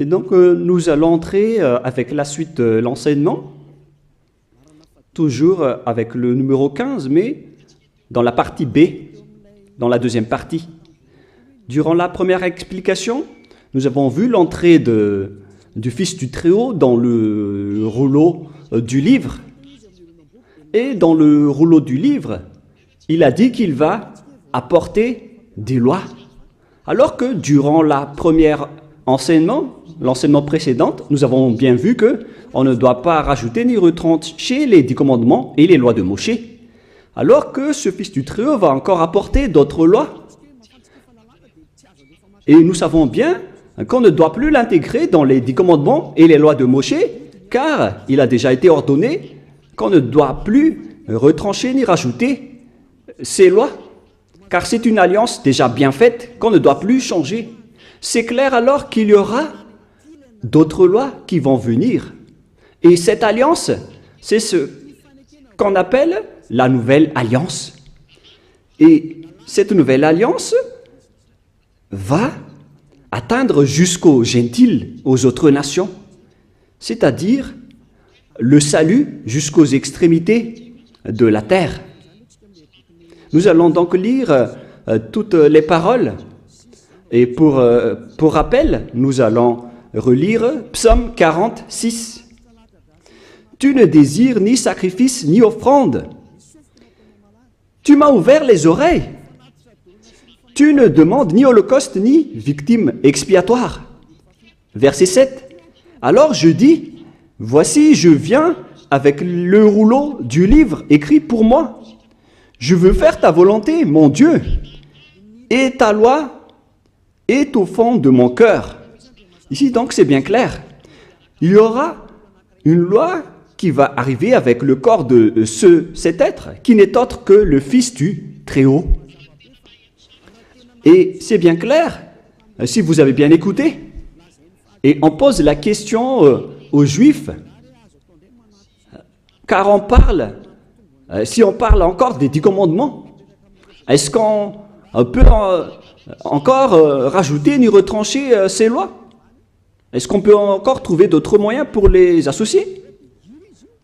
Et donc, nous allons entrer avec la suite de l'enseignement, toujours avec le numéro 15, mais dans la partie B, dans la deuxième partie. Durant la première explication, nous avons vu l'entrée du Fils du Très-Haut dans le rouleau du livre. Et dans le rouleau du livre, il a dit qu'il va apporter des lois. Alors que durant la première l'enseignement précédent, nous avons bien vu qu'on ne doit pas rajouter ni retrancher les 10 commandements et les lois de Moshe. Alors que ce Fils du Très-Haut va encore apporter d'autres lois. Et nous savons bien qu'on ne doit plus l'intégrer dans les 10 commandements et les lois de Moshe, car il a déjà été ordonné qu'on ne doit plus retrancher ni rajouter ces lois, car c'est une alliance déjà bien faite qu'on ne doit plus changer. C'est clair alors qu'il y aura d'autres lois qui vont venir. Et cette alliance, c'est ce qu'on appelle la nouvelle alliance. Et cette nouvelle alliance va atteindre jusqu'aux gentils, aux autres nations, c'est-à-dire le salut jusqu'aux extrémités de la terre. Nous allons donc lire toutes les paroles. Et pour rappel, nous allons relire Psaume 46. « Tu ne désires ni sacrifice ni offrande. Tu m'as ouvert les oreilles. Tu ne demandes ni holocauste ni victime expiatoire. » Verset 7. « Alors je dis, voici, je viens avec le rouleau du livre écrit pour moi. Je veux faire ta volonté, mon Dieu, et ta loi est au fond de mon cœur. » Ici, donc, c'est bien clair. Il y aura une loi qui va arriver avec le corps de cet être, qui n'est autre que le Fils du Très-Haut. Et c'est bien clair, si vous avez bien écouté, et on pose la question aux Juifs, car on parle, si on parle encore des 10 commandements, est-ce qu'on peut encore rajouter ni retrancher ces lois? Est-ce qu'on peut encore trouver d'autres moyens pour les associer?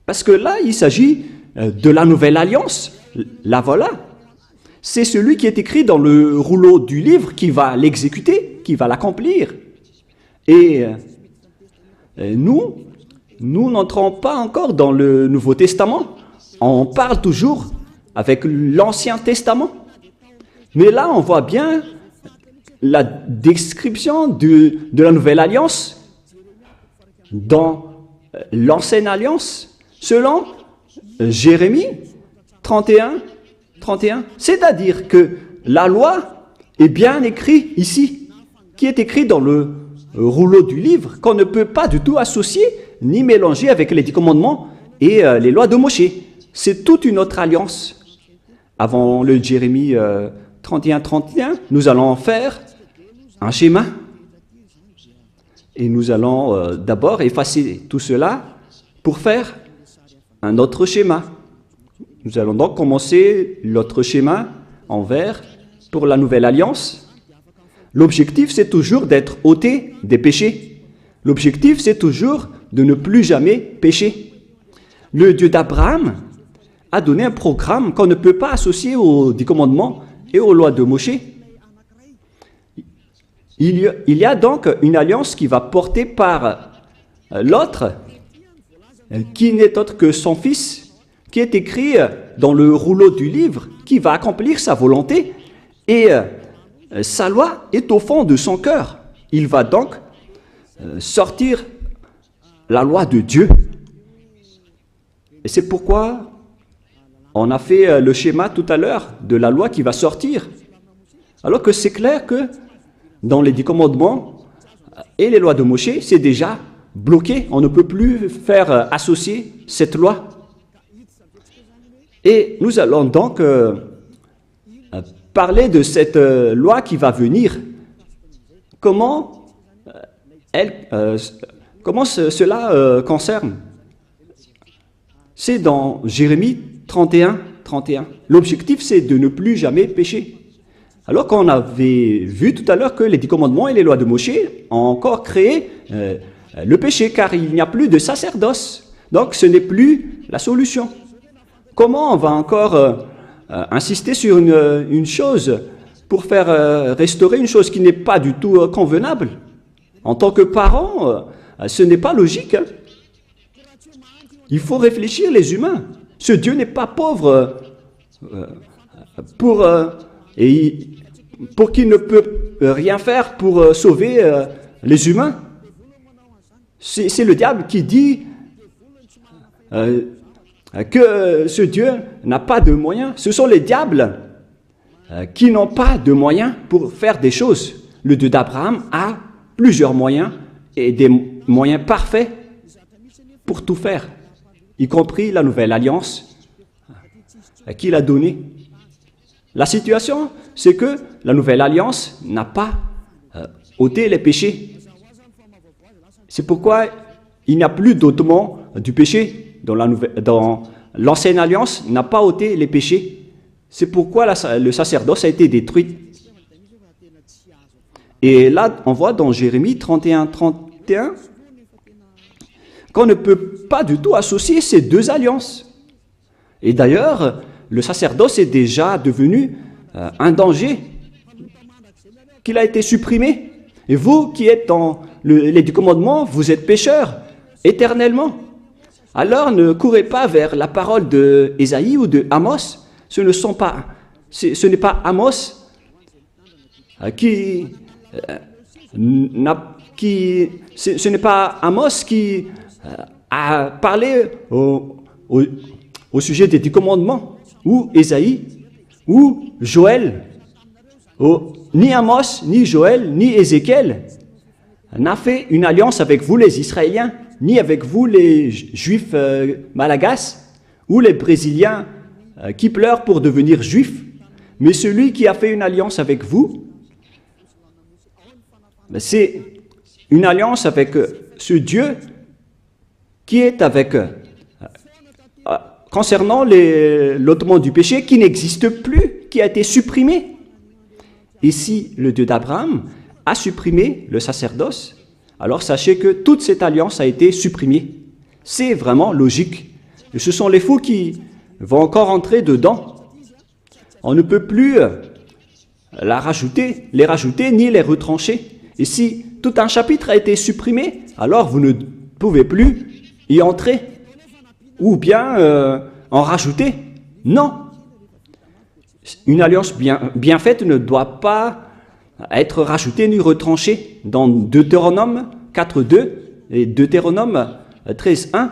Parce que là, il s'agit de la nouvelle alliance. La voilà. C'est celui qui est écrit dans le rouleau du livre qui va l'exécuter, qui va l'accomplir. Et nous n'entrons pas encore dans le Nouveau Testament. On parle toujours avec l'Ancien Testament. Mais là, on voit bien la description de la nouvelle alliance dans l'ancienne alliance, selon Jérémie 31. C'est-à-dire que la loi est bien écrite ici, qui est écrite dans le rouleau du livre, qu'on ne peut pas du tout associer ni mélanger avec les 10 commandements et les lois de Moshe. C'est toute une autre alliance. Avant le Jérémie 31, nous allons faire un schéma. Et nous allons d'abord effacer tout cela pour faire un autre schéma. Nous allons donc commencer l'autre schéma en vert pour la nouvelle alliance. L'objectif, c'est toujours d'être ôté des péchés. L'objectif, c'est toujours de ne plus jamais pécher. Le Dieu d'Abraham a donné un programme qu'on ne peut pas associer aux 10 commandements et aux lois de Moshe. Il y a donc une alliance qui va porter par l'autre, qui n'est autre que son Fils, qui est écrit dans le rouleau du livre, qui va accomplir sa volonté, et sa loi est au fond de son cœur. Il va donc sortir la loi de Dieu. Et c'est pourquoi on a fait le schéma tout à l'heure de la loi qui va sortir. Alors que c'est clair que dans les 10 commandements et les lois de Moshe, c'est déjà bloqué. On ne peut plus faire associer cette loi. Et nous allons donc parler de cette loi qui va venir. Comment cela concerne? C'est dans Jérémie 31. L'objectif, c'est de ne plus jamais pécher. Alors qu'on avait vu tout à l'heure que les 10 commandements et les lois de Moshe ont encore créé le péché, car il n'y a plus de sacerdoce. Donc ce n'est plus la solution. Comment on va encore insister sur une chose pour faire restaurer une chose qui n'est pas du tout convenable? En tant que parent, ce n'est pas logique. Hein. Il faut réfléchir, les humains. Ce Dieu n'est pas pauvre pour qu'il ne peut rien faire pour sauver les humains. C'est le diable qui dit que ce Dieu n'a pas de moyens. Ce sont les diables qui n'ont pas de moyens pour faire des choses. Le Dieu d'Abraham a plusieurs moyens et des moyens parfaits pour tout faire, y compris la nouvelle alliance qu'il a donnée. La situation, c'est que la nouvelle alliance n'a pas ôté les péchés. C'est pourquoi il n'y a plus d'ôtement du péché dans l'ancienne alliance n'a pas ôté les péchés. C'est pourquoi le sacerdoce a été détruit. Et là, on voit dans Jérémie 31 qu'on ne peut pas du tout associer ces deux alliances. Et d'ailleurs, le sacerdoce est déjà devenu un danger, qu'il a été supprimé. Et vous qui êtes dans les 10 commandements, vous êtes pécheurs éternellement. Alors ne courez pas vers la parole de Ésaïe ou de Amos. Ce n'est pas Amos qui a parlé au sujet des 10 commandements, ou Ésaïe, ou Joël. Ni Amos, ni Joël, ni Ézéchiel n'a fait une alliance avec vous les Israéliens, ni avec vous les Juifs malagasy, ou les Brésiliens qui pleurent pour devenir Juifs. Mais celui qui a fait une alliance avec vous, c'est une alliance avec ce Dieu qui est avec, concernant l'ôtement du péché qui n'existe plus, qui a été supprimé. Et si le Dieu d'Abraham a supprimé le sacerdoce, alors sachez que toute cette alliance a été supprimée. C'est vraiment logique. Et ce sont les fous qui vont encore entrer dedans. On ne peut plus les rajouter ni les retrancher. Et si tout un chapitre a été supprimé, alors vous ne pouvez plus y entrer. Ou bien en rajouter. Non. Une alliance bien faite ne doit pas être rajoutée ni retranchée. Dans Deutéronome 4.2 et Deutéronome 13.1,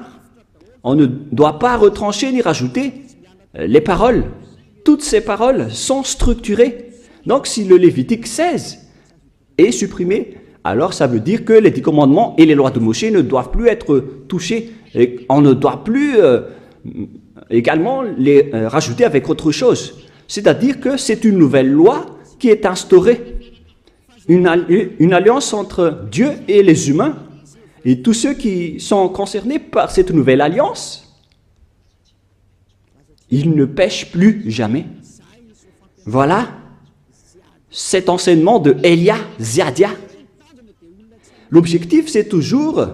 on ne doit pas retrancher ni rajouter les paroles. Toutes ces paroles sont structurées. Donc si le Lévitique 16 est supprimé, alors ça veut dire que les 10 commandements et les lois de Moshe ne doivent plus être touchés. Et on ne doit plus également les rajouter avec autre chose. C'est-à-dire que c'est une nouvelle loi qui est instaurée. Une alliance entre Dieu et les humains. Et tous ceux qui sont concernés par cette nouvelle alliance, ils ne pêchent plus jamais. Voilà cet enseignement de Elia Ziadia. L'objectif, c'est toujours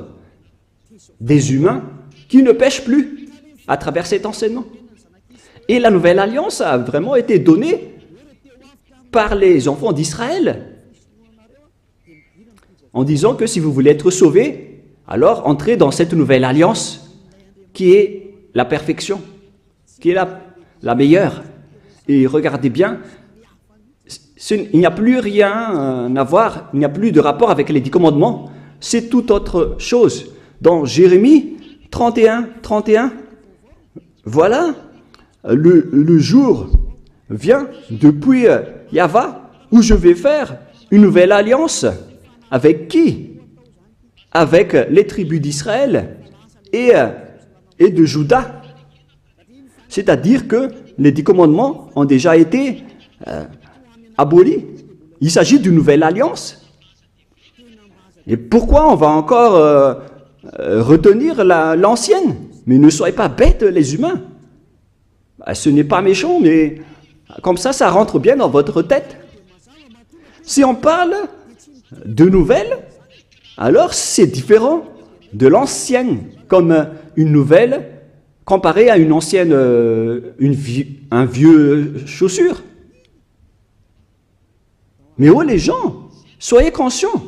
des humains qui ne pêchent plus à travers cet enseignement. Et la nouvelle alliance a vraiment été donnée par les enfants d'Israël, en disant que si vous voulez être sauvés, alors entrez dans cette nouvelle alliance qui est la perfection, qui est la meilleure. Et regardez bien, il n'y a plus rien à voir, il n'y a plus de rapport avec les 10 commandements, c'est toute autre chose. Dans Jérémie 31, voilà, le jour vient depuis Yahva où je vais faire une nouvelle alliance. Avec qui? Avec les tribus d'Israël et de Juda. C'est-à-dire que les 10 commandements ont déjà été abolis. Il s'agit d'une nouvelle alliance. Et pourquoi on va encore retenir l'ancienne? Mais ne soyez pas bêtes, les humains. Ce n'est pas méchant, mais comme ça rentre bien dans votre tête. Si on parle de nouvelles, alors c'est différent de l'ancienne, comme une nouvelle comparée à une ancienne, un vieux chaussure. Mais oh les gens, soyez conscients.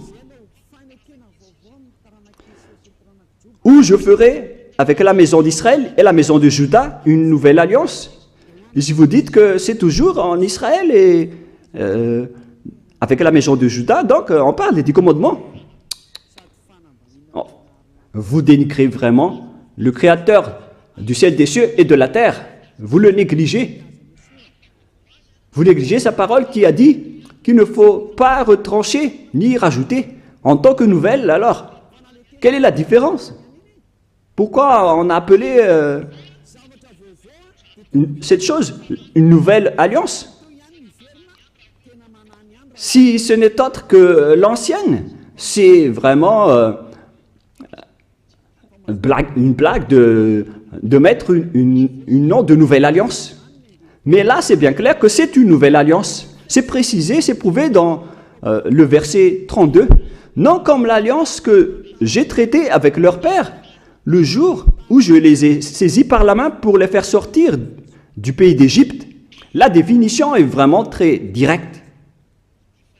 Où je ferai avec la maison d'Israël et la maison de Juda une nouvelle alliance. Et si vous dites que c'est toujours en Israël et avec la maison de Juda, donc on parle des 10 commandements. Oh, vous dénigrez vraiment le Créateur du ciel, des cieux et de la terre. Vous le négligez. Vous négligez sa parole qui a dit qu'il ne faut pas retrancher ni rajouter. En tant que nouvelle, alors, quelle est la différence? Pourquoi on a appelé cette chose une nouvelle alliance? Si ce n'est autre que l'ancienne, c'est vraiment une blague de mettre une nom de nouvelle alliance. Mais là, c'est bien clair que c'est une nouvelle alliance. C'est précisé, c'est prouvé dans le verset 32. Non comme l'alliance que j'ai traitée avec leur père, le jour où je les ai saisis par la main pour les faire sortir du pays d'Égypte. La définition est vraiment très directe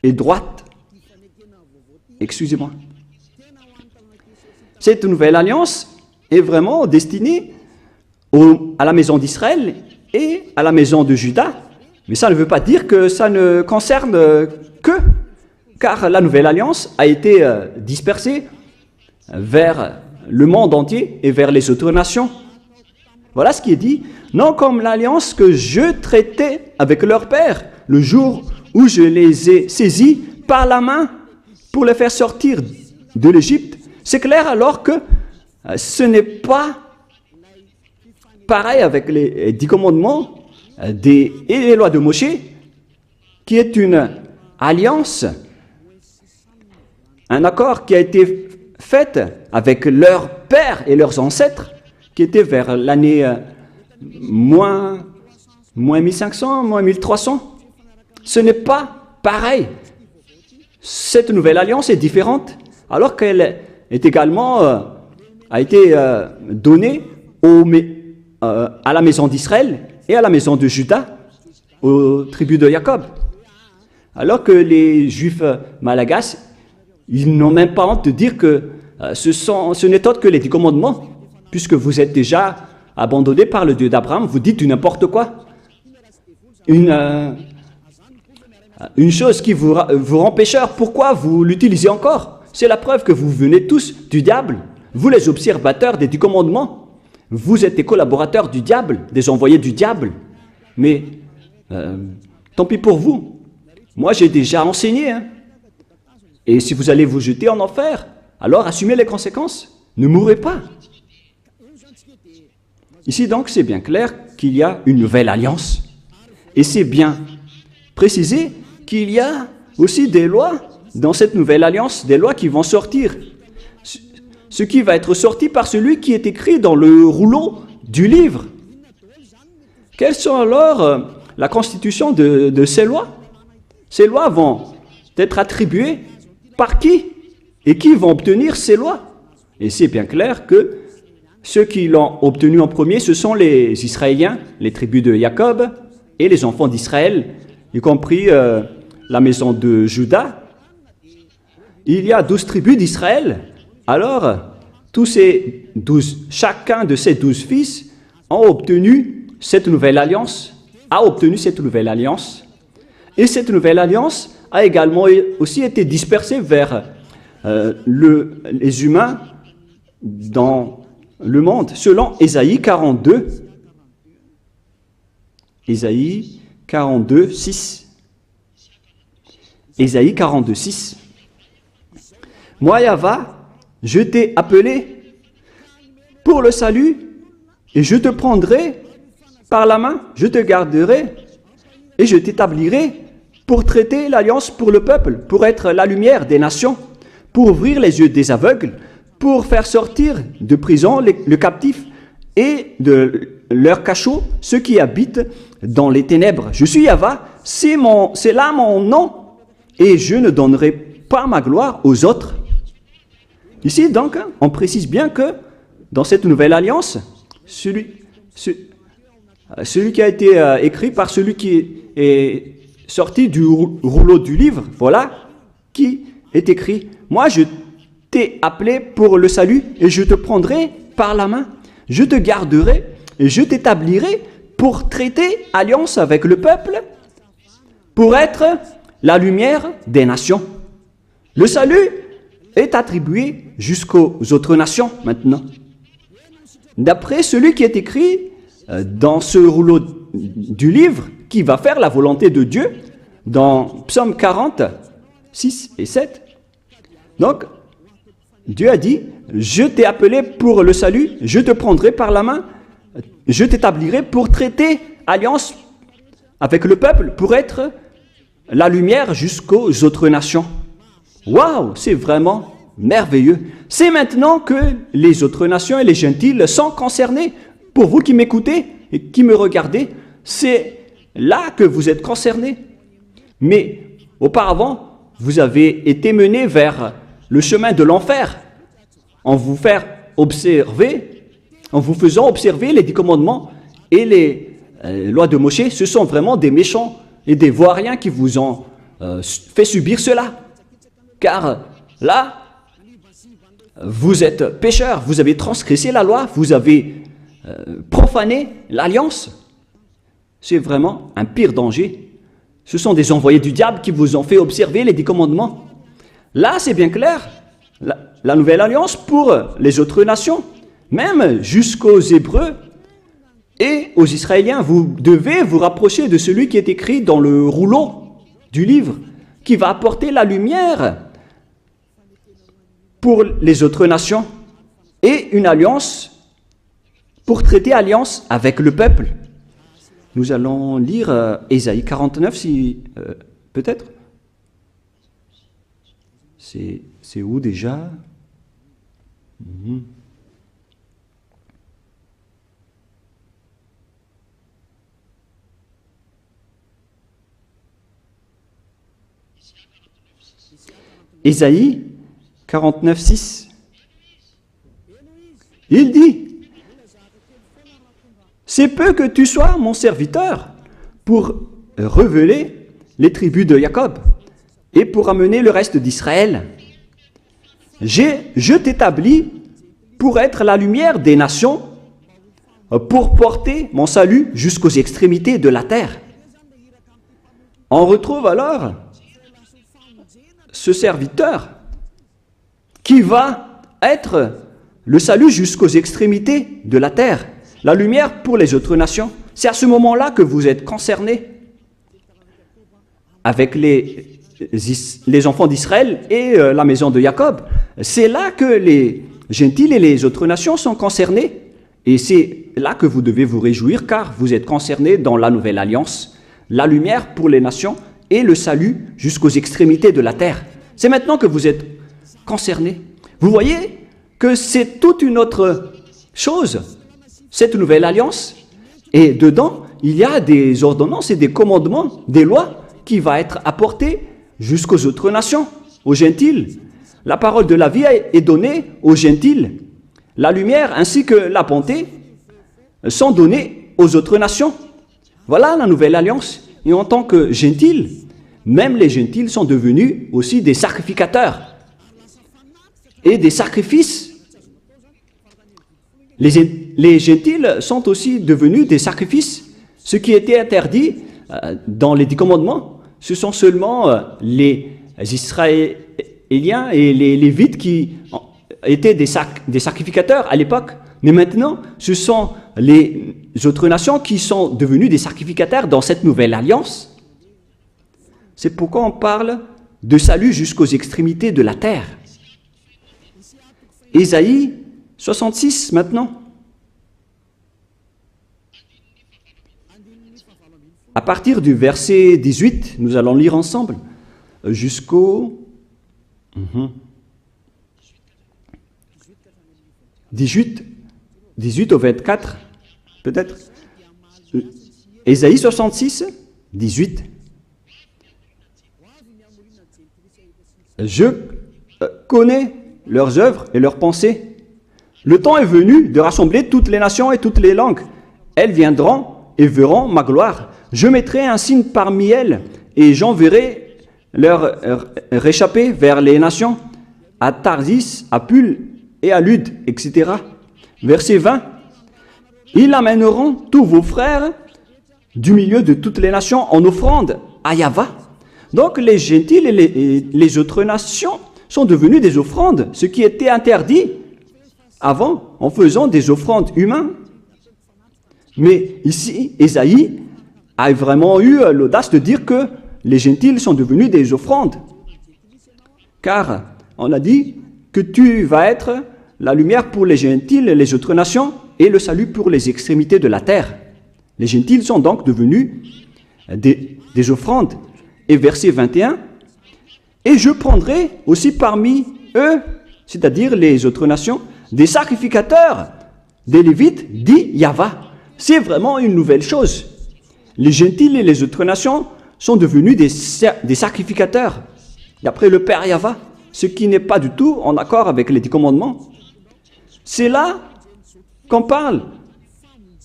et droite. Excusez-moi. Cette nouvelle alliance est vraiment destinée à la maison d'Israël et à la maison de Juda. Mais ça ne veut pas dire que ça ne concerne que, car la nouvelle alliance a été dispersée vers le monde entier et vers les autres nations. Voilà ce qui est dit. Non comme l'alliance que je traitais avec leur père, le jour où je les ai saisis par la main pour les faire sortir de l'Égypte. C'est clair alors que ce n'est pas pareil avec les 10 commandements et les lois de Moshe, qui est une alliance, un accord qui a été fait avec leurs pères et leurs ancêtres, qui était vers l'année moins 1500, moins 1300. Ce n'est pas pareil. Cette nouvelle alliance est différente, alors qu'elle est également a été donnée à la maison d'Israël et à la maison de Juda, aux tribus de Jacob. Alors que les Juifs malagasy, ils n'ont même pas honte de dire que ce n'est autre que les 10 commandements, puisque vous êtes déjà abandonnés par le Dieu d'Abraham, vous dites du n'importe quoi. Une chose qui vous rend pécheur, pourquoi vous l'utilisez encore? C'est la preuve que vous venez tous du diable. Vous les observateurs des 10 commandements, vous êtes des collaborateurs du diable, des envoyés du diable. Mais tant pis pour vous. Moi, j'ai déjà enseigné. Hein. Et si vous allez vous jeter en enfer, alors assumez les conséquences. Ne mourrez pas. Ici donc, c'est bien clair qu'il y a une nouvelle alliance. Et c'est bien précisé qu'il y a aussi des lois dans cette nouvelle alliance, des lois qui vont sortir. Ce qui va être sorti par celui qui est écrit dans le rouleau du livre. Quelles sont alors la constitution de ces lois? Ces lois vont être attribuées par qui? Et qui vont obtenir ces lois? Et c'est bien clair que ceux qui l'ont obtenu en premier, ce sont les Israéliens, les tribus de Jacob et les enfants d'Israël, y compris la maison de Juda. Il y a 12 tribus d'Israël. Alors, chacun de ces 12 fils a obtenu cette nouvelle alliance, Et cette nouvelle alliance a également aussi été dispersée vers les humains dans le monde, selon Ésaïe 42. Ésaïe 42, 6. Ésaïe 42, 6. Moi, Yahva, je t'ai appelé pour le salut, et je te prendrai par la main, je te garderai, et je t'établirai pour traiter l'alliance pour le peuple, pour être la lumière des nations, pour ouvrir les yeux des aveugles, pour faire sortir de prison le captif et de leur cachot ceux qui habitent dans les ténèbres. Je suis Yahva, c'est là mon nom. et je ne donnerai pas ma gloire aux autres. Ici, donc, on précise bien que dans cette nouvelle alliance, celui qui a été écrit par celui qui est sorti du rouleau du livre, voilà, qui est écrit, « Moi, je t'ai appelé pour le salut et je te prendrai par la main. Je te garderai et je t'établirai pour traiter alliance avec le peuple, pour être la lumière des nations. » Le salut est attribué jusqu'aux autres nations maintenant. D'après celui qui est écrit dans ce rouleau du livre, qui va faire la volonté de Dieu, dans Psaume 40, 6 et 7. Donc, Dieu a dit, « Je t'ai appelé pour le salut, je te prendrai par la main, je t'établirai pour traiter alliance avec le peuple, pour être la lumière jusqu'aux autres nations. » Waouh, c'est vraiment merveilleux. C'est maintenant que les autres nations et les gentils sont concernés. Pour vous qui m'écoutez et qui me regardez, c'est là que vous êtes concernés. Mais auparavant, vous avez été menés vers le chemin de l'enfer en vous faisant observer les 10 commandements et les lois de Moïse. Ce sont vraiment des méchants et des vauriens qui vous ont fait subir cela. Car là, vous êtes pécheurs, vous avez transgressé la loi, vous avez profané l'alliance. C'est vraiment un pire danger. Ce sont des envoyés du diable qui vous ont fait observer les 10 commandements. Là, c'est bien clair. La nouvelle alliance pour les autres nations, même jusqu'aux Hébreux et aux Israéliens, vous devez vous rapprocher de celui qui est écrit dans le rouleau du livre, qui va apporter la lumière pour les autres nations et une alliance pour traiter alliance avec le peuple. Nous allons lire Ésaïe 49, si peut-être. C'est où déjà? Ésaïe 49, 6. Il dit, « C'est peu que tu sois mon serviteur pour révéler les tribus de Jacob et pour amener le reste d'Israël. Je t'établis pour être la lumière des nations, pour porter mon salut jusqu'aux extrémités de la terre. » On retrouve alors ce serviteur qui va être le salut jusqu'aux extrémités de la terre, la lumière pour les autres nations. C'est à ce moment-là que vous êtes concernés avec les enfants d'Israël et la maison de Jacob. C'est là que les gentils et les autres nations sont concernés. Et c'est là que vous devez vous réjouir, car vous êtes concernés dans la nouvelle alliance, la lumière pour les nations et le salut jusqu'aux extrémités de la terre. C'est maintenant que vous êtes concernés. Vous voyez que c'est toute une autre chose, cette nouvelle alliance. Et dedans, il y a des ordonnances et des commandements, des lois qui vont être apportées jusqu'aux autres nations, aux gentils. La parole de la vie est donnée aux gentils. La lumière ainsi que la bonté sont données aux autres nations. Voilà la nouvelle alliance. Et en tant que gentils, même les gentils sont devenus aussi des sacrificateurs et des sacrifices. Les gentils sont aussi devenus des sacrifices. Ce qui était interdit dans les 10 commandements, ce sont seulement les Israéliens et les Lévites qui étaient des sacrificateurs à l'époque. Mais maintenant, ce sont les autres nations qui sont devenues des sacrificateurs dans cette nouvelle alliance. C'est pourquoi on parle de salut jusqu'aux extrémités de la terre. Ésaïe 66 maintenant. À partir du verset 18, nous allons lire ensemble jusqu'au 18 au 24, peut-être. Ésaïe 66, 18. Je connais leurs œuvres et leurs pensées. Le temps est venu de rassembler toutes les nations et toutes les langues. Elles viendront et verront ma gloire. Je mettrai un signe parmi elles et j'enverrai leur réchapper vers les nations, à Tarsis, à Pul et à Lude, etc. Verset 20. Ils amèneront tous vos frères du milieu de toutes les nations en offrande à Yahva. Donc les gentils et les autres nations sont devenus des offrandes, ce qui était interdit avant en faisant des offrandes humaines. Mais ici, Ésaïe a vraiment eu l'audace de dire que les gentils sont devenus des offrandes. Car on a dit que tu vas être la lumière pour les gentils et les autres nations et le salut pour les extrémités de la terre. Les gentils sont donc devenus des offrandes. Et verset 21, « Et je prendrai aussi parmi eux, c'est-à-dire les autres nations, des sacrificateurs, des Lévites, dit Yahva. » C'est vraiment une nouvelle chose. Les gentils et les autres nations sont devenus des sacrificateurs, d'après le Père Yahva, ce qui n'est pas du tout en accord avec les 10 commandements. C'est là qu'on parle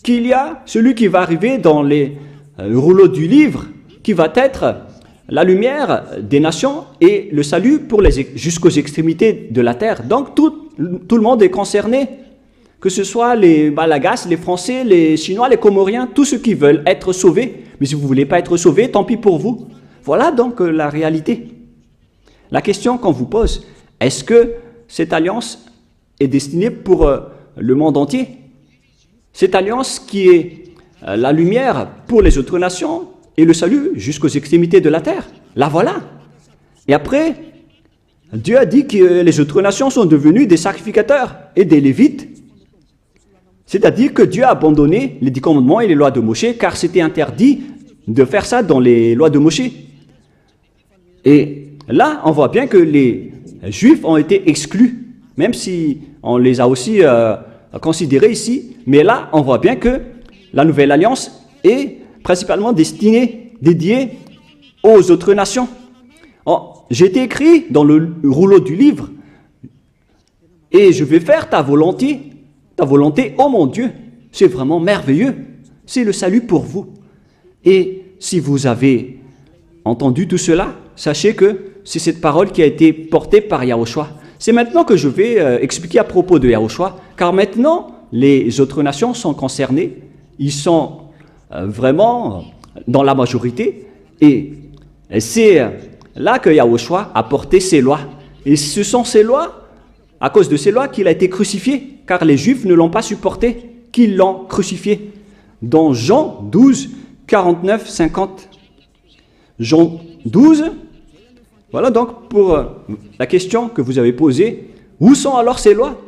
qu'il y a celui qui va arriver dans les rouleaux du livre, qui va être la lumière des nations et le salut pour jusqu'aux extrémités de la terre. Donc tout le monde est concerné, que ce soit les Malagasy, les Français, les Chinois, les Comoriens, tous ceux qui veulent être sauvés. Mais si vous ne voulez pas être sauvés, tant pis pour vous. Voilà donc la réalité. La question qu'on vous pose, est-ce que cette alliance est destinée pour le monde entier? Cette alliance qui est la lumière pour les autres nations et le salut jusqu'aux extrémités de la terre. La voilà. Et après, Dieu a dit que les autres nations sont devenues des sacrificateurs et des Lévites. C'est-à-dire que Dieu a abandonné les 10 commandements et les lois de Moïse, car c'était interdit de faire ça dans les lois de Moïse. Et là, on voit bien que les Juifs ont été exclus, même si on les a aussi considérés ici. Mais là, on voit bien que la nouvelle alliance est principalement dédiée aux autres nations. J'ai été écrit dans le rouleau du livre, et je vais faire ta volonté, oh mon Dieu. C'est vraiment merveilleux. C'est le salut pour vous. Et si vous avez entendu tout cela, sachez que c'est cette parole qui a été portée par Yahushua. C'est maintenant que je vais expliquer à propos de Yahushua, car maintenant, les autres nations sont concernées. Ils sont vraiment dans la majorité, et c'est là que Yahushua a porté ses lois. Et ce sont ces lois, à cause de ces lois, qu'il a été crucifié, car les Juifs ne l'ont pas supporté, qu'ils l'ont crucifié. Dans Jean 12, 49, 50. Jean 12, voilà donc pour la question que vous avez posée. Où sont alors ces lois?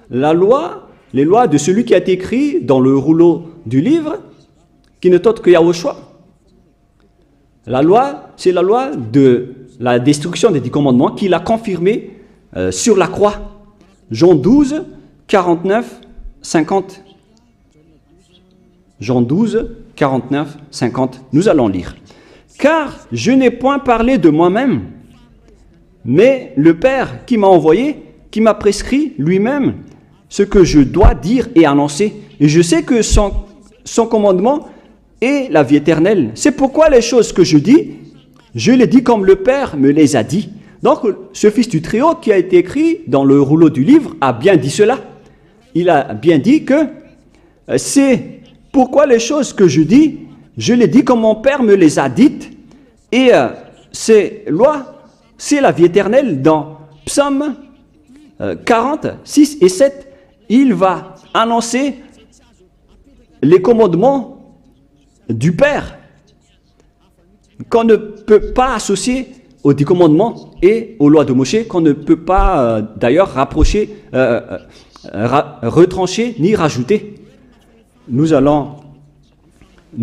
Les lois de celui qui a été écrit dans le rouleau du livre, qui n'est autre que Yahushua. La loi, c'est la loi de la destruction des 10 commandements qu'il a confirmé sur la croix. Jean 12, 49, 50. Jean 12, 49, 50. Nous allons lire. « Car je n'ai point parlé de moi-même, mais le Père qui m'a envoyé, qui m'a prescrit lui-même ce que je dois dire et annoncer. Et je sais que son commandement est la vie éternelle. C'est pourquoi les choses que je dis, je les dis comme le Père me les a dit. » Donc, ce Fils du Très-Haut qui a été écrit dans le rouleau du livre a bien dit cela. Il a bien dit que c'est pourquoi les choses que je dis, je les dis comme mon Père me les a dites. Et ces lois, c'est la vie éternelle. Dans Psaume 40, 6 et 7, il va annoncer les commandements du Père qu'on ne peut pas associer aux 10 commandements et aux lois de Moïse, qu'on ne peut pas d'ailleurs rapprocher, retrancher ni rajouter. Nous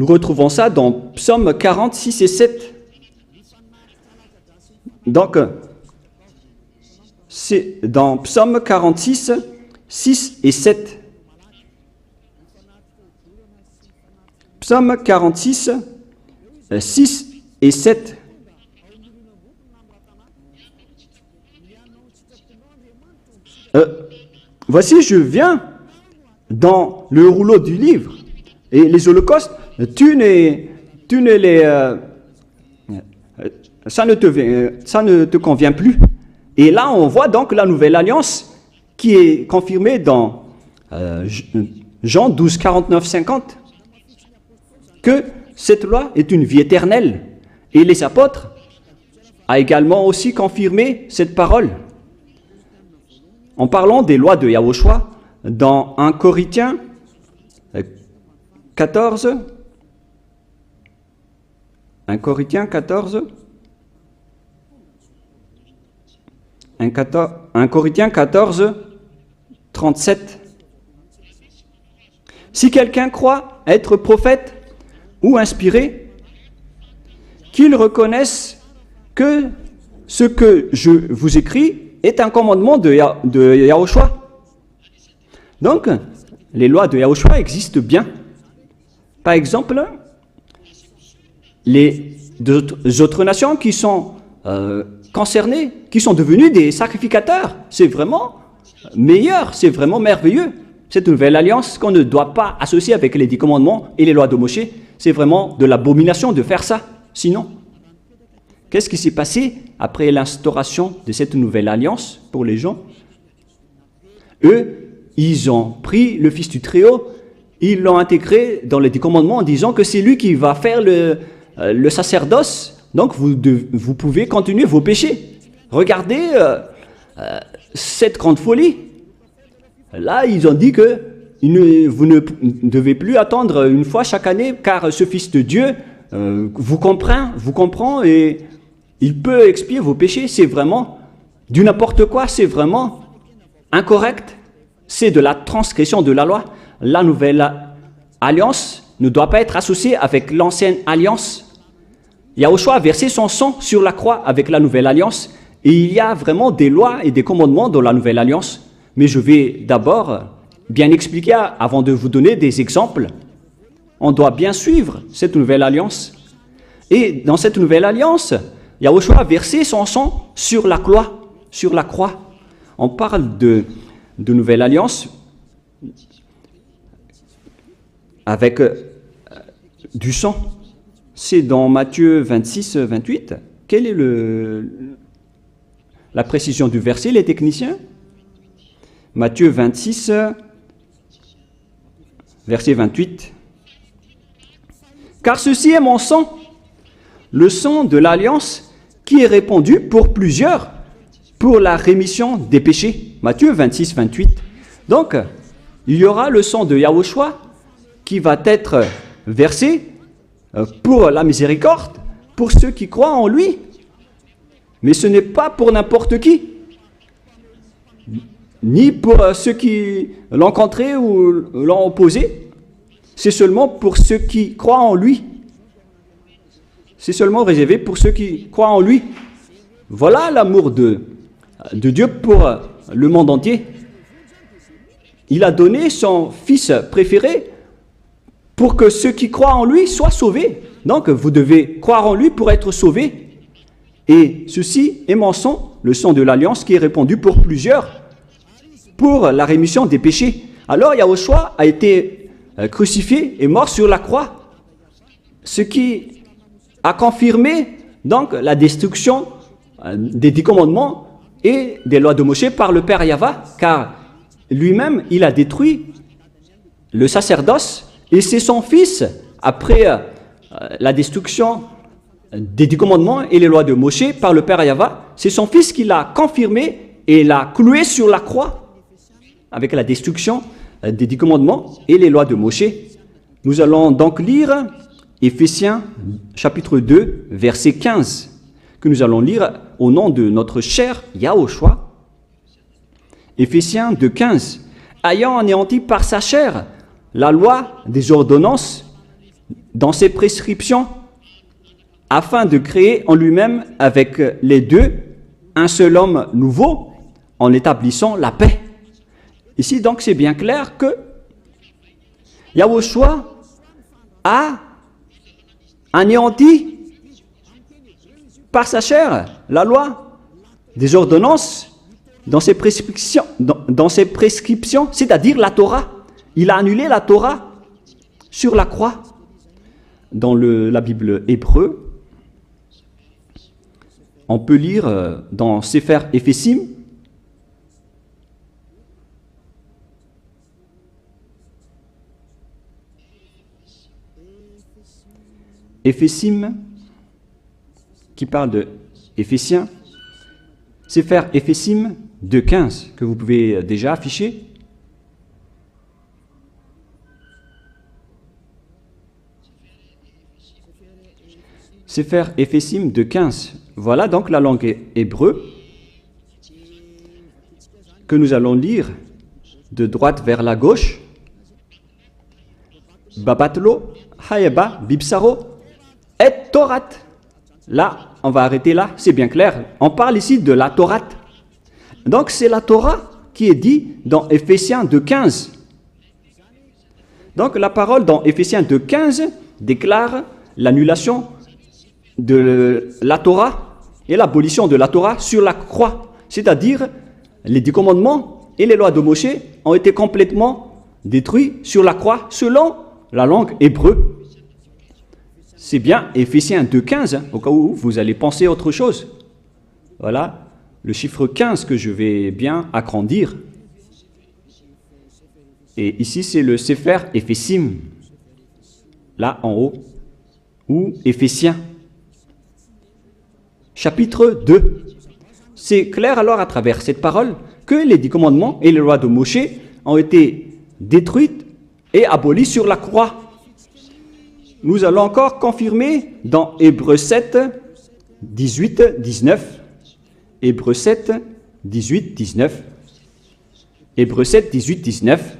retrouvons ça dans Psaume 40, 6 et 7. Donc, c'est dans Psaume 46, 6 et 7. Psaume 46, 6 et 7. Voici, je viens dans le rouleau du livre. Et les holocaustes, ça ne te convient plus. Et là, on voit donc la nouvelle alliance qui est confirmée dans Jean 12, 49, 50, que cette loi est une vie éternelle. Et les apôtres ont également aussi confirmé cette parole. En parlant des lois de Yahushua, dans 1 Corinthiens 14, 1 Corinthiens 14, 1 Corinthiens 14, 37. Si quelqu'un croit être prophète ou inspiré, qu'il reconnaisse que ce que je vous écris est un commandement de Yahushua. Donc, les lois de Yahushua existent bien. Par exemple, les autres nations qui sont concernées, qui sont devenues des sacrificateurs, c'est vraiment meilleur, c'est vraiment merveilleux. Cette nouvelle alliance qu'on ne doit pas associer avec les 10 commandements et les lois de Moshe, c'est vraiment de l'abomination de faire ça. Sinon, qu'est-ce qui s'est passé après l'instauration de cette nouvelle alliance pour les gens? Eux, ils ont pris le Fils du Très-Haut, ils l'ont intégré dans les 10 commandements en disant que c'est lui qui va faire le sacerdoce. Donc, vous pouvez continuer vos péchés. Regardez cette grande folie. Là, ils ont dit que vous ne devez plus attendre une fois chaque année, car ce Fils de Dieu vous comprend et il peut expier vos péchés. C'est vraiment du n'importe quoi, c'est vraiment incorrect. C'est de la transgression de la loi. La nouvelle alliance ne doit pas être associée avec l'ancienne alliance. Yahushua a versé son sang sur la croix avec la nouvelle alliance. Et il y a vraiment des lois et des commandements dans la nouvelle alliance. Mais je vais d'abord bien expliquer avant de vous donner des exemples. On doit bien suivre cette nouvelle alliance. Et dans cette nouvelle alliance, Yahushua a versé son sang sur la croix. On parle de nouvelle alliance avec du sang. C'est dans Matthieu 26, 28. Quelle est la précision du verset, les techniciens? Matthieu 26, verset 28. Car ceci est mon sang, le sang de l'alliance qui est répandu pour plusieurs pour la rémission des péchés. Matthieu 26, 28. Donc, il y aura le sang de Yahushua qui va être versé pour la miséricorde, pour ceux qui croient en lui. Mais ce n'est pas pour n'importe qui, ni pour ceux qui l'ont contré ou l'ont opposé. C'est seulement pour ceux qui croient en lui. C'est seulement réservé pour ceux qui croient en lui. Voilà l'amour de Dieu pour le monde entier. Il a donné son Fils préféré pour que ceux qui croient en lui soient sauvés. Donc, vous devez croire en lui pour être sauvés. Et ceci est mon sang, le sang de l'alliance qui est répandu pour plusieurs, pour la rémission des péchés. Alors, Yahushua a été crucifié et mort sur la croix, ce qui a confirmé donc la destruction des 10 commandements et des lois de Moshe par le Père Yahva, car lui-même, il a détruit le sacerdoce et c'est son Fils, après la destruction des 10 commandements et les lois de Moshe par le Père Yahva, c'est son Fils qui l'a confirmé et l'a cloué sur la croix avec la destruction des 10 commandements et les lois de Moshe. Nous allons donc lire Éphésiens chapitre 2, verset 15, que nous allons lire au nom de notre cher Yahushua. Éphésiens 2, 15. Ayant anéanti par sa chair la loi des ordonnances dans ses prescriptions, afin de créer en lui-même avec les deux un seul homme nouveau, en établissant la paix. Ici, donc, c'est bien clair que Yahushua a anéanti par sa chair la loi des ordonnances dans ses prescriptions, c'est-à-dire la Torah. Il a annulé la Torah sur la croix. Dans la Bible hébreu, on peut lire dans Sefer Ephésim, Éphésim, qui parle de Éphésiens, Sefer Éphésim 2.15, que vous pouvez déjà afficher. Sefer Éphésim 2.15. Voilà donc la langue hébreu que nous allons lire de droite vers la gauche. Babatlo, Hayeba, Bibsaro, et Torat. Là, on va arrêter là, c'est bien clair. On parle ici de la Torah. Donc c'est la Torah qui est dit dans Éphésiens 2.15. Donc la parole dans Éphésiens 2.15 déclare l'annulation de la Torah et l'abolition de la Torah sur la croix. C'est-à-dire, les 10 commandements et les lois de Moshe ont été complètement détruits sur la croix selon la langue hébreu. C'est bien Éphésiens 2.15, au cas où vous allez penser autre chose. Voilà le chiffre 15 que je vais bien agrandir. Et ici, c'est le Sefer Éphésim, là en haut, ou Éphésiens. Chapitre 2. C'est clair alors à travers cette parole que les 10 commandements et les lois de Moshe ont été détruites et abolies sur la croix. Nous allons encore confirmer dans Hébreux 7, 18, 19. Hébreux 7, 18, 19. Hébreux 7, 18, 19.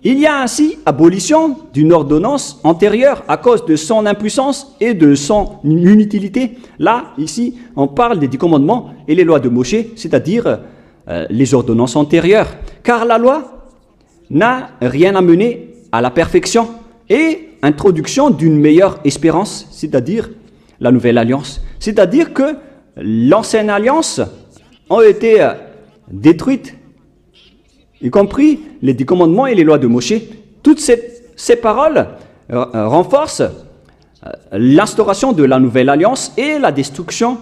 Il y a ainsi abolition d'une ordonnance antérieure à cause de son impuissance et de son inutilité. Là, ici, on parle des 10 commandements et les lois de Moshe, c'est-à-dire les ordonnances antérieures. Car la loi n'a rien amené à la perfection et introduction d'une meilleure espérance, c'est-à-dire la nouvelle alliance. C'est-à-dire que l'ancienne alliance a été détruite, y compris les 10 commandements et les lois de Moshe. Toutes ces paroles renforcent l'instauration de la nouvelle alliance et la destruction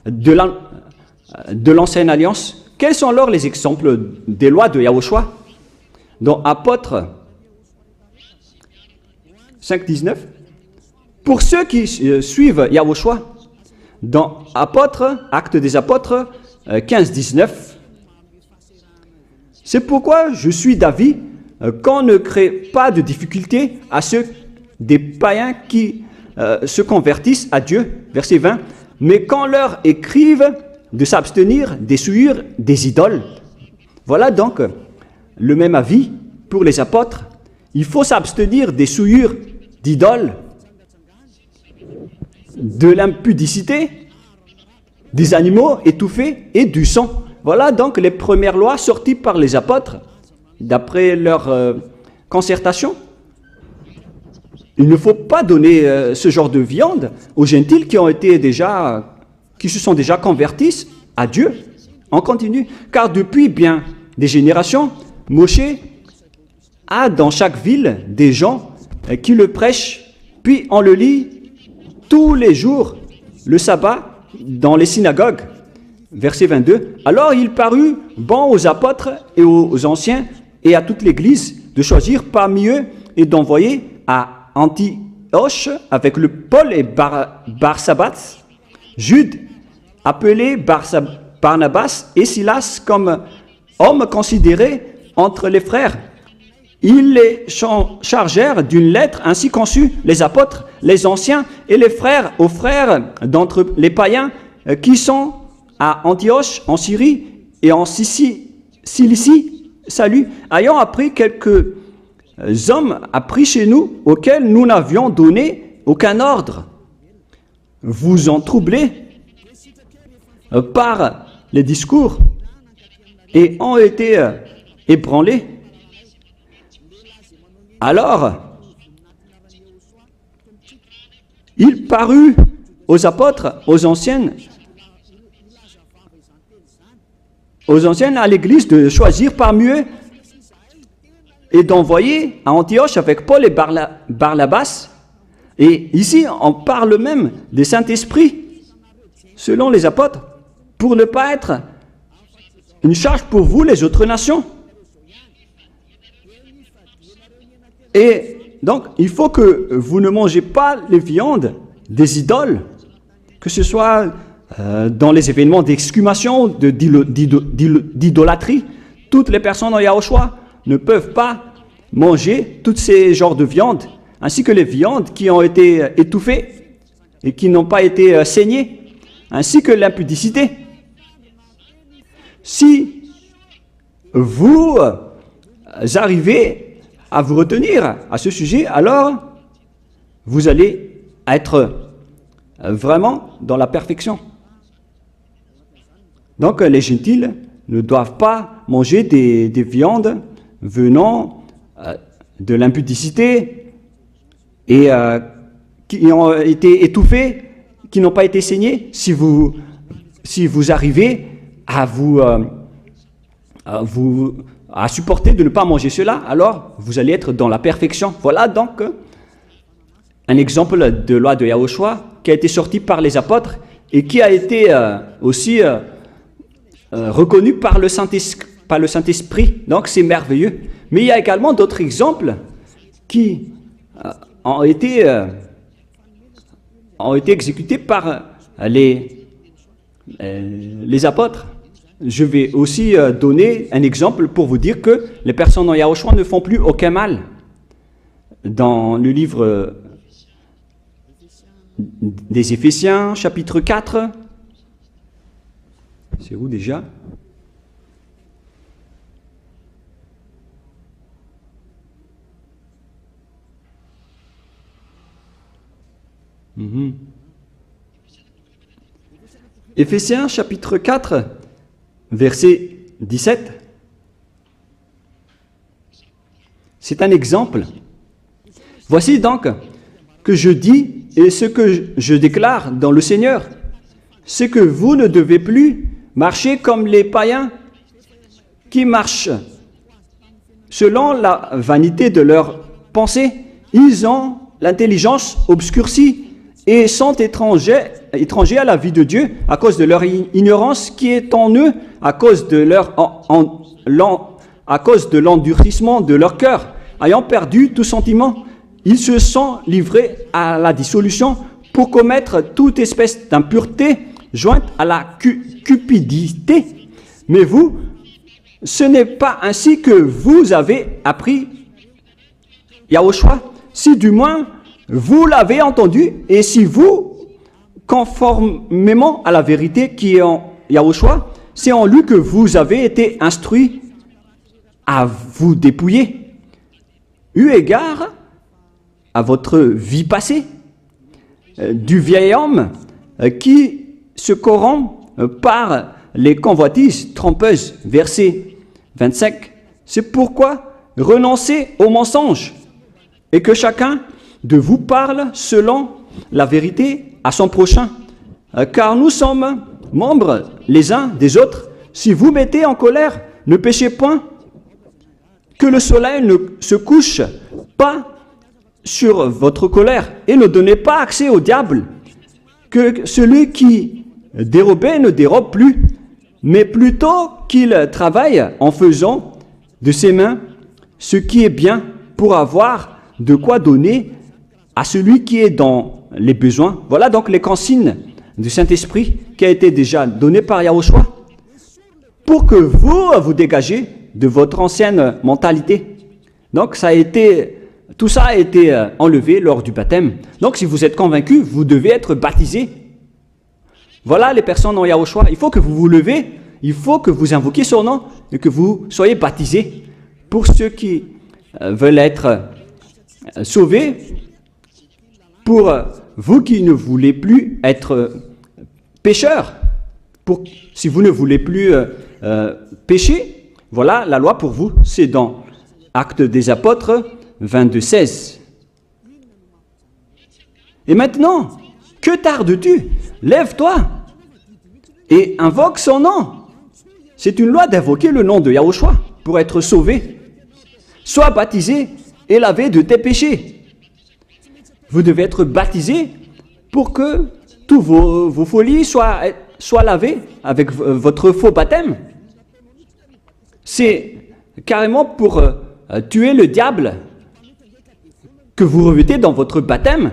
de l'ancienne alliance. Quels sont alors les exemples des lois de Yahushua? Dans Apôtres 5.19, pour ceux qui suivent Yahushua, dans Apôtres, Actes des Apôtres 15.19, c'est pourquoi je suis d'avis qu'on ne crée pas de difficulté à ceux des païens qui se convertissent à Dieu, verset 20, mais qu'on leur écrive de s'abstenir des souillures des idoles. Voilà donc le même avis pour les apôtres. Il faut s'abstenir des souillures d'idoles, de l'impudicité, des animaux étouffés et du sang. Voilà donc les premières lois sorties par les apôtres, d'après leur concertation. Il ne faut pas donner ce genre de viande aux gentils qui se sont déjà convertis à Dieu. On continue, car depuis bien des générations, Moshe a dans chaque ville des gens qui le prêchent, puis on le lit tous les jours, le sabbat, dans les synagogues. Verset 22. Alors il parut bon aux apôtres et aux anciens et à toute l'Église de choisir parmi eux et d'envoyer à Antioche avec le Paul et Barsabas, Jude, appelé Barnabas et Silas comme hommes considérés entre les frères. Ils les chargèrent d'une lettre ainsi conçue, les apôtres, les anciens et les frères, aux frères d'entre les païens qui sont à Antioche, en Syrie et en Cilicie, salut, ayant appris quelques hommes appris chez nous, auxquels nous n'avions donné aucun ordre. Vous en troublez par les discours et ont été ébranlés. Alors, il parut aux apôtres, aux anciennes, aux anciens à l'église de choisir parmi eux et d'envoyer à Antioche avec Paul et Barnabas. Et ici, on parle même des Saint-Esprit, selon les apôtres, pour ne pas être une charge pour vous, les autres nations. Et donc, il faut que vous ne mangez pas les viandes des idoles, que ce soit dans les événements d'exhumation, d'idolâtrie. Toutes les personnes en Yahushua ne peuvent pas manger tous ces genres de viandes, ainsi que les viandes qui ont été étouffées et qui n'ont pas été saignées, ainsi que l'impudicité. Si vous arrivez à vous retenir à ce sujet, alors vous allez être vraiment dans la perfection. Donc les gentils ne doivent pas manger des viandes venant de l'impudicité et qui ont été étouffées, qui n'ont pas été saignées. Si vous arrivez à supporter de ne pas manger cela, alors vous allez être dans la perfection. Voilà donc un exemple de loi de Yahushua qui a été sorti par les apôtres et qui a été aussi reconnu par le Saint-Esprit. Donc c'est merveilleux. Mais il y a également d'autres exemples qui ont été exécutés par les apôtres. Je vais aussi donner un exemple pour vous dire que les personnes en Yahushua ne font plus aucun mal. Dans le livre des Éphésiens, chapitre 4, c'est où déjà? Éphésiens, chapitre 4, verset 17. C'est un exemple. Voici donc que je dis et ce que je déclare dans le Seigneur, c'est que vous ne devez plus marcher comme les païens qui marchent selon la vanité de leurs pensées. Ils ont l'intelligence obscurcie et sont étrangers à la vie de Dieu à cause de leur ignorance qui est en eux, à cause de l'endurcissement de leur cœur. Ayant perdu tout sentiment, ils se sont livrés à la dissolution pour commettre toute espèce d'impureté jointe à la cupidité. Mais vous, ce n'est pas ainsi que vous avez appris Yahushua, si du moins vous l'avez entendu, et si vous, conformément à la vérité qui est en Yahushua, c'est en lui que vous avez été instruits à vous dépouiller, eu égard à votre vie passée, du vieil homme qui se corrompt par les convoitises trompeuses. Verset 25. C'est pourquoi renoncez aux mensonges et que chacun de vous parle selon la vérité à son prochain, car nous sommes membres les uns des autres. Si vous mettez en colère, ne péchez point, que le soleil ne se couche pas sur votre colère, et ne donnez pas accès au diable, que celui qui dérobait ne dérobe plus, mais plutôt qu'il travaille en faisant de ses mains ce qui est bien pour avoir de quoi donner à celui qui est dans les besoins. Voilà donc les consignes du Saint-Esprit qui a été déjà donné par Yahushua pour que vous dégagez de votre ancienne mentalité. Donc tout ça a été enlevé lors du baptême. Donc si vous êtes convaincu, vous devez être baptisé. Voilà les personnes en Yahushua. Il faut que vous vous levez, il faut que vous invoquiez son nom et que vous soyez baptisés. Pour ceux qui veulent être sauvés, pour vous qui ne voulez plus être pécheurs, si vous ne voulez plus pécher, voilà la loi pour vous. C'est dans Actes des Apôtres 22:16. Et maintenant, que tardes-tu? Lève-toi et invoque son nom. C'est une loi d'invoquer le nom de Yahushua pour être sauvé. Sois baptisé et lavé de tes péchés. Vous devez être baptisé pour que tous vos folies soient lavées avec votre faux baptême. C'est carrément pour tuer le diable que vous revêtez dans votre baptême.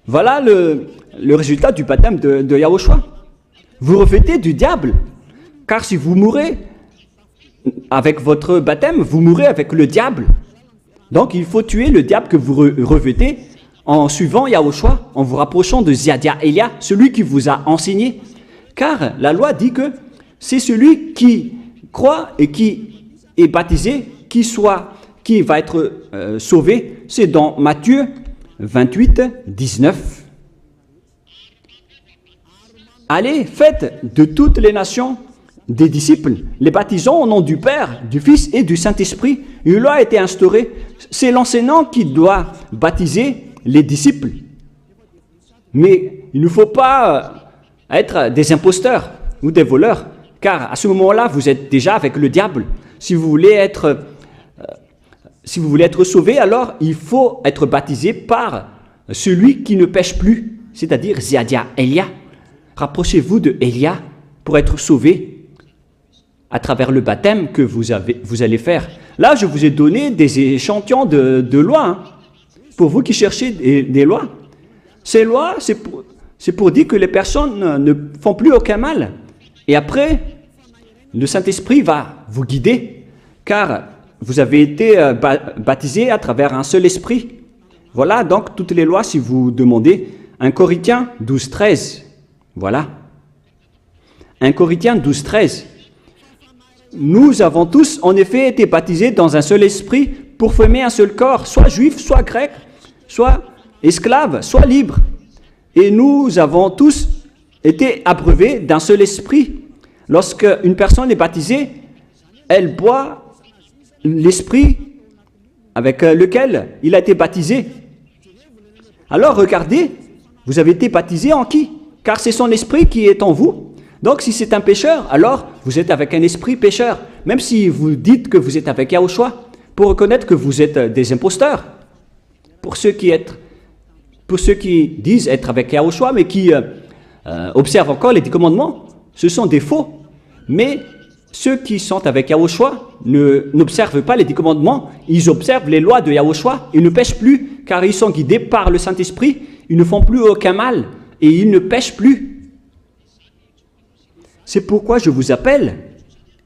Voilà le résultat du baptême de Yahushua. Vous revêtez du diable, car si vous mourrez avec votre baptême, vous mourrez avec le diable. Donc il faut tuer le diable que vous revêtez en suivant Yahushua, en vous rapprochant de Ziadia Elia, celui qui vous a enseigné. Car la loi dit que c'est celui qui croit et qui est baptisé, qui va être sauvé. C'est dans Matthieu 28, 19. Allez, faites de toutes les nations des disciples, les baptisant au nom du Père, du Fils et du Saint-Esprit. Une loi a été instaurée. C'est l'enseignant qui doit baptiser les disciples. Mais il ne faut pas être des imposteurs ou des voleurs, car à ce moment-là, vous êtes déjà avec le diable. Si vous voulez être sauvé, alors il faut être baptisé par celui qui ne pêche plus, c'est-à-dire Ziadia Elia. Rapprochez-vous de Elia pour être sauvé à travers le baptême que vous allez faire. Là, je vous ai donné des échantillons de lois, hein, pour vous qui cherchez des lois. Ces lois, c'est pour dire que les personnes ne font plus aucun mal. Et après, le Saint-Esprit va vous guider, car vous avez été baptisé à travers un seul esprit. Voilà donc toutes les lois si vous demandez. 1 Corinthiens 12, 13. Voilà. 1 Corinthiens 12, 13. Nous avons tous en effet été baptisés dans un seul esprit pour former un seul corps, soit juif, soit grec, soit esclave, soit libre. Et nous avons tous été abreuvés d'un seul esprit. Lorsque une personne est baptisée, elle boit l'esprit avec lequel il a été baptisé. Alors regardez, vous avez été baptisé en qui? Car c'est son esprit qui est en vous. Donc si c'est un pécheur, alors vous êtes avec un esprit pécheur. Même si vous dites que vous êtes avec Yahushua, pour reconnaître que vous êtes des imposteurs. Pour ceux qui disent être avec Yahushua, mais qui observent encore les 10 commandements, ce sont des faux. Mais ceux qui sont avec Yahushua n'observent pas les 10 commandements, ils observent les lois de Yahushua, ils ne pêchent plus, car ils sont guidés par le Saint-Esprit, ils ne font plus aucun mal, et ils ne pêchent plus. C'est pourquoi je vous appelle,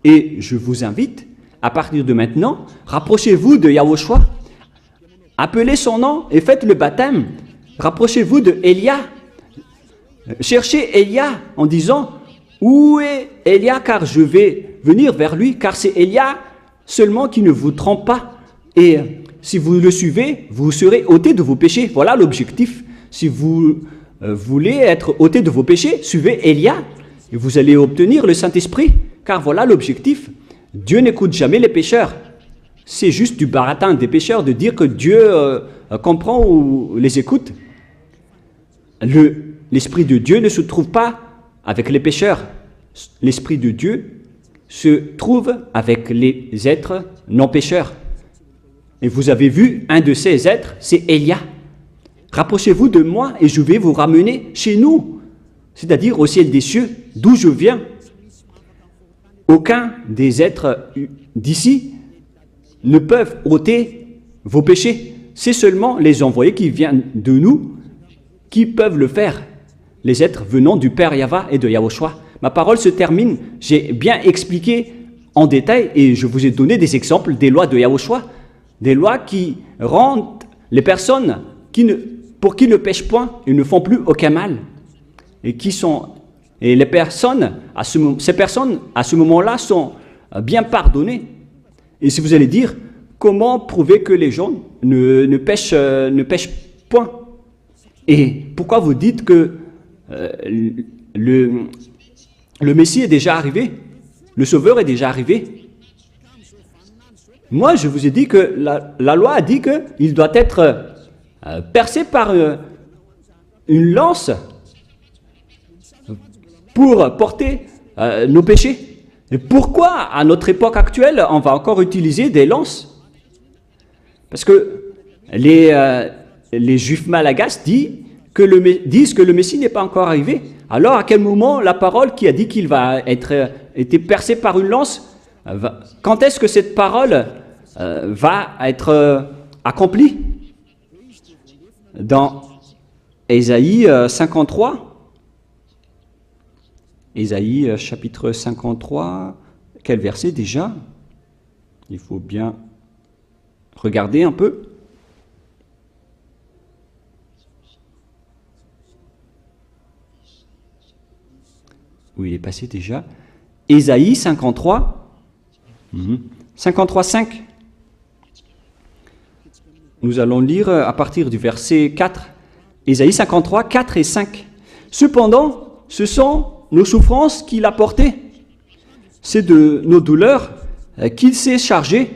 et je vous invite, à partir de maintenant, rapprochez-vous de Yahushua, appelez son nom et faites le baptême, rapprochez-vous de Elia, cherchez Elia en disant, où est Elia, car je vais venir vers lui, car c'est Elia seulement qui ne vous trompe pas. Et si vous le suivez, vous serez ôtés de vos péchés. Voilà l'objectif. Si vous voulez être ôtés de vos péchés, suivez Elia et vous allez obtenir le Saint-Esprit. Car voilà l'objectif. Dieu n'écoute jamais les pécheurs. C'est juste du baratin des pécheurs de dire que Dieu comprend ou les écoute. L'Esprit de Dieu ne se trouve pas avec les pécheurs. L'Esprit de Dieu se trouve avec les êtres non pécheurs. Et vous avez vu, un de ces êtres, c'est Elia. Rapprochez-vous de moi et je vais vous ramener chez nous, c'est-à-dire au ciel des cieux, d'où je viens. Aucun des êtres d'ici ne peuvent ôter vos péchés. C'est seulement les envoyés qui viennent de nous qui peuvent le faire. Les êtres venant du Père Yahva et de Yahushua. Ma parole se termine. J'ai bien expliqué en détail et je vous ai donné des exemples des lois de Yahushua. Des lois qui rendent les personnes pour qui ne pêchent point et ne font plus aucun mal. Et les personnes, ces personnes, à ce moment-là, sont bien pardonnées. Et si vous allez dire, comment prouver que les gens ne pêchent point? Et pourquoi vous dites que le Messie est déjà arrivé, le Sauveur est déjà arrivé? Moi, je vous ai dit que la loi a dit qu'il doit être percé par une lance pour porter nos péchés. Et pourquoi, à notre époque actuelle, on va encore utiliser des lances? Parce que les Juifs malagasy disent que le Messie n'est pas encore arrivé. Alors, à quel moment la parole qui a dit qu'il va être percé par une lance, quand est-ce que cette parole va être accomplie? Dans Ésaïe 53, Ésaïe chapitre 53, quel verset déjà? Il faut bien regarder un peu. Où il est passé déjà? Ésaïe 53, 53, 5. Nous allons lire à partir du verset 4. Ésaïe 53, 4 et 5. Cependant, ce sont nos souffrances qu'il a portées. C'est de nos douleurs qu'il s'est chargé,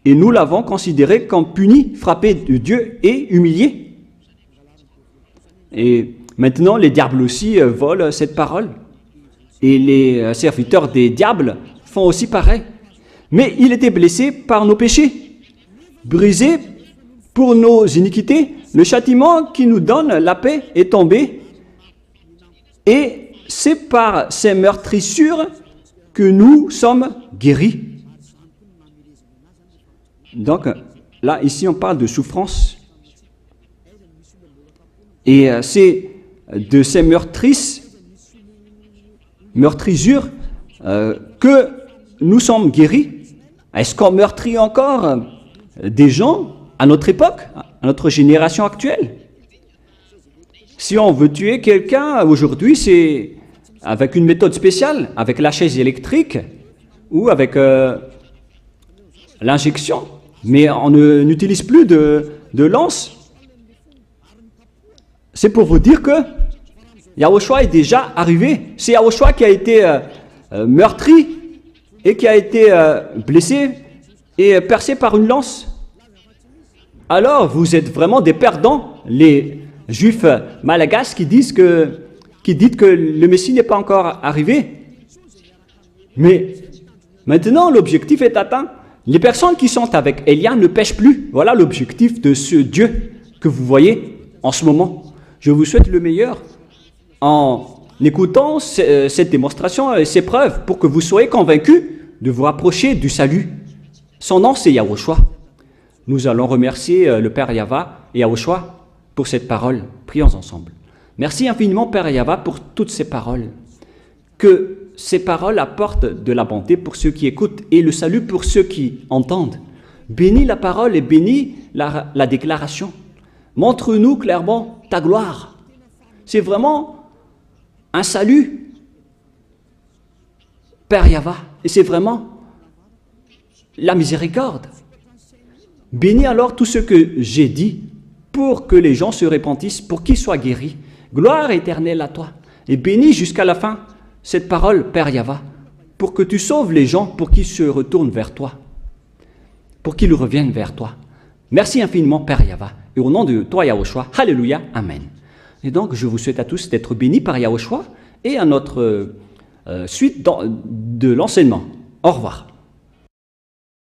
et nous l'avons considéré comme puni, frappé de Dieu et humilié. Et maintenant, les diables aussi volent cette parole. Et les serviteurs des diables font aussi pareil. Mais il était blessé par nos péchés, brisé pour nos iniquités. Le châtiment qui nous donne la paix est tombé. Et c'est par ces meurtrissures que nous sommes guéris. Donc, là, ici, on parle de souffrance. Et c'est de ces meurtrissures que nous sommes guéris. Est-ce qu'on meurtrit encore des gens à notre époque, à notre génération actuelle? Si on veut tuer quelqu'un aujourd'hui, c'est avec une méthode spéciale, avec la chaise électrique ou avec l'injection. Mais on n'utilise plus de lance. C'est pour vous dire que Yahushua est déjà arrivé. C'est Yahushua qui a été meurtri et qui a été blessé et percé par une lance. Alors, vous êtes vraiment des perdants, les Juifs malagasy qui disent que le Messie n'est pas encore arrivé. Mais maintenant, l'objectif est atteint. Les personnes qui sont avec Élia ne pêchent plus. Voilà l'objectif de ce Dieu que vous voyez en ce moment. Je vous souhaite le meilleur en écoutant cette démonstration et ces preuves pour que vous soyez convaincus de vous rapprocher du salut. Son nom, c'est Yahushua. Nous allons remercier le Père Yahva et Yahushua pour cette parole. Prions ensemble. Merci infiniment, Père Yahva, pour toutes ces paroles. Que ces paroles apportent de la bonté pour ceux qui écoutent et le salut pour ceux qui entendent. Bénis la parole et bénis la déclaration. Montre-nous clairement ta gloire. C'est vraiment un salut, Père Yahva, et c'est vraiment la miséricorde. Bénis alors tout ce que j'ai dit pour que les gens se repentissent, pour qu'ils soient guéris. Gloire éternelle à toi. Et bénis jusqu'à la fin cette parole, Père Yahva, pour que tu sauves les gens, pour qu'ils se retournent vers toi, pour qu'ils reviennent vers toi. Merci infiniment, Père Yahva. Et au nom de toi, Yahushua, Alléluia, Amen. Et donc, je vous souhaite à tous d'être bénis par Yahushua et à notre suite de l'enseignement. Au revoir.